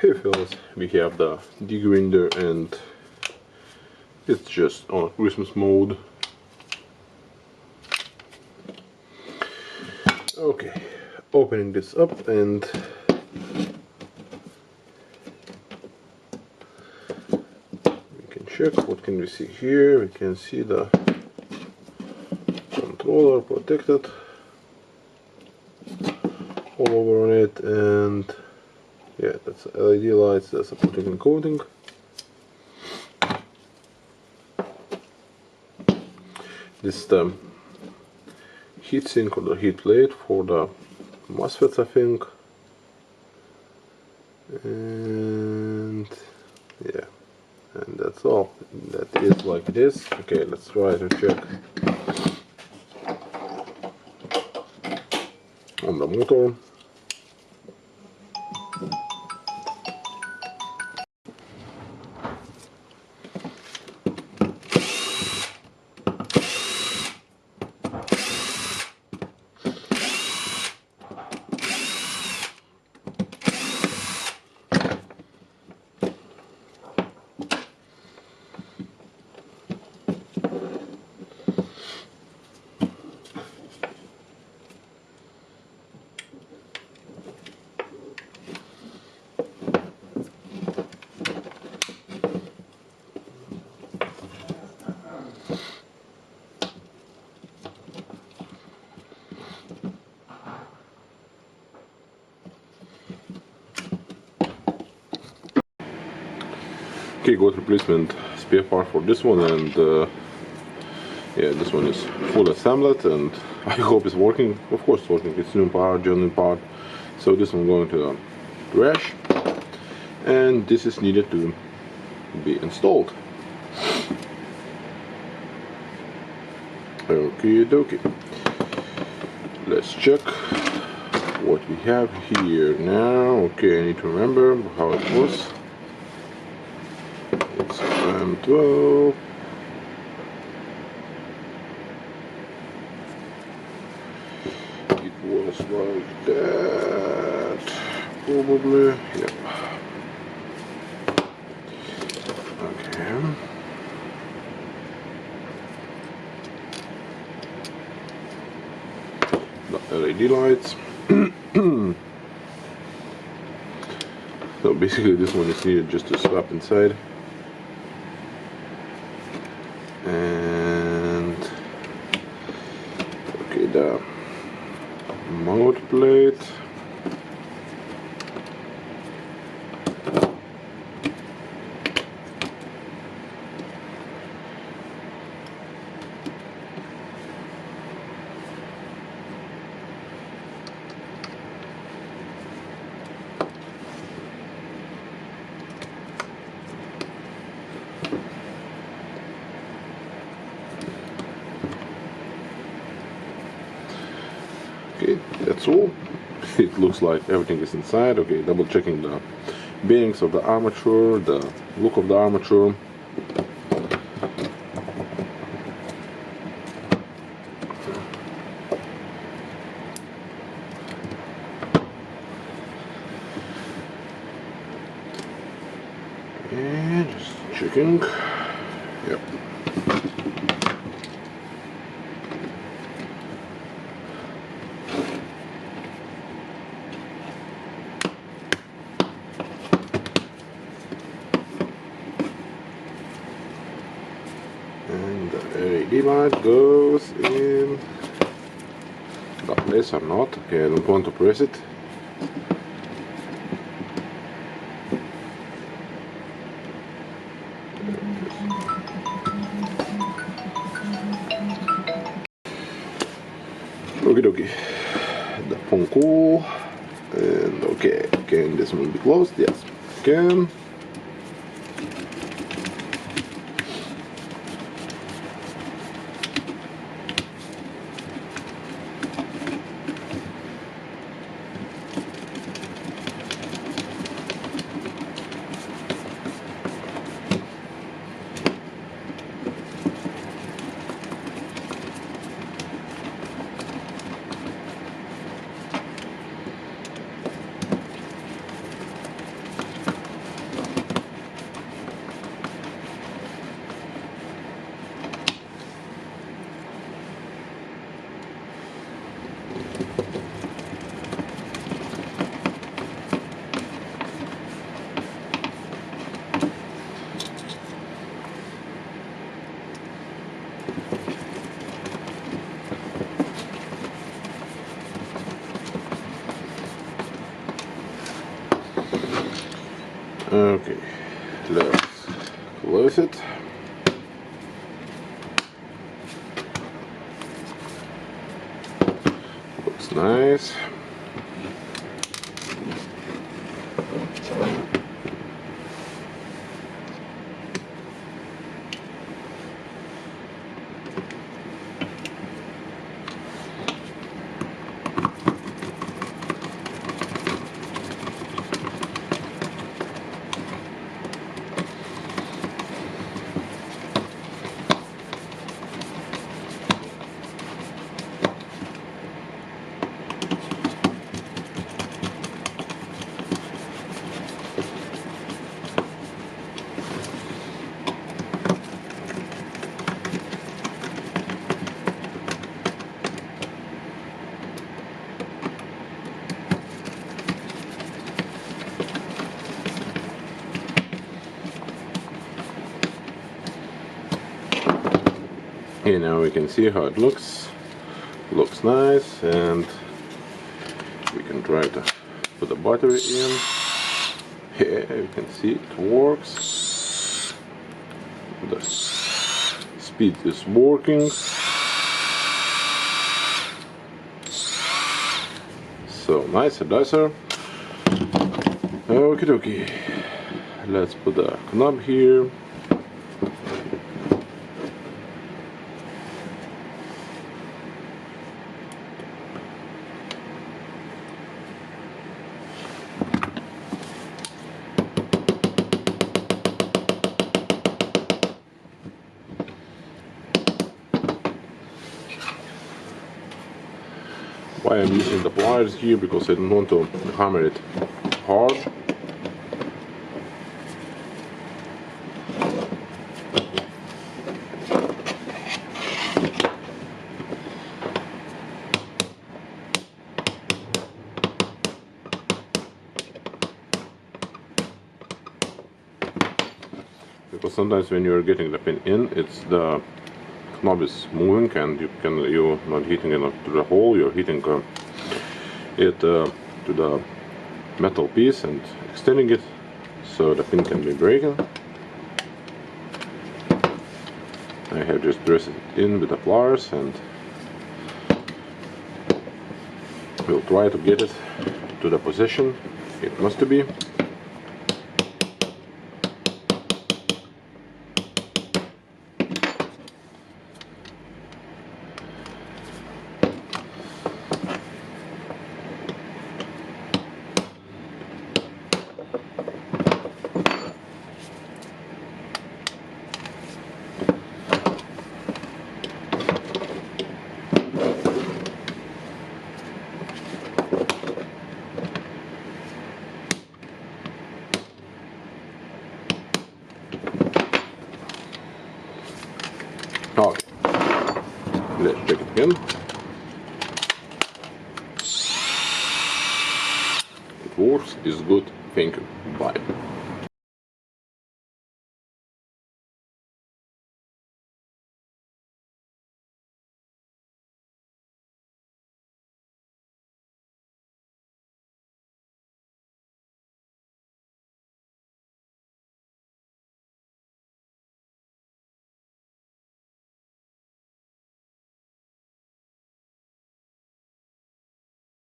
Hey fellas, we have the degrinder and it's just on Christmas mode. Okay, opening this up and we can check what can we see here. We can see the controller protected all over on it, and yeah, that's LED lights, that's a protecting coating. This is the heatsink or the heat plate for the MOSFETs, I think. And yeah, and that's all. That is like this. Okay, let's try to check on the motor. Okay, got replacement spare part for this one, and yeah, this one is full assembled, and I hope it's working. Of course it's working, it's new part, genuine part. So this one going to the trash, and this is needed to be installed. Okie dokie. Let's check what we have here now. Okay, I need to remember how it was. It's M12. It was like that, probably. Yep. Okay. The LED lights. So basically, this one is needed just to swap inside. And okay, the mount plate, okay, that's all. It looks like everything is inside. Okay, double checking the bearings of the armature, the look of the armature. And just checking. Yep. And the LED light goes in the place or not. Okay, I don't want to press it. Okie dokie. The phone cool. And okay, can this one be closed? Yes, can. Okay, let's close it. Looks nice. Here now we can see how it looks. Looks nice, and we can try to put the battery in. Here you can see it works. The speed is working. So nice dicer. Okie dokie. Let's put the knob here. Why I'm using the pliers here, because I don't want to hammer it hard. Because sometimes when you're getting the pin in, it's the knob is moving, and you're not hitting it to the hole, you're hitting it to the metal piece and extending it, so the pin can be breaking. I have just pressed it in with the pliers, and we'll try to get it to the position it must be. Okay, let's check it again. It works, it's good, thank you, bye.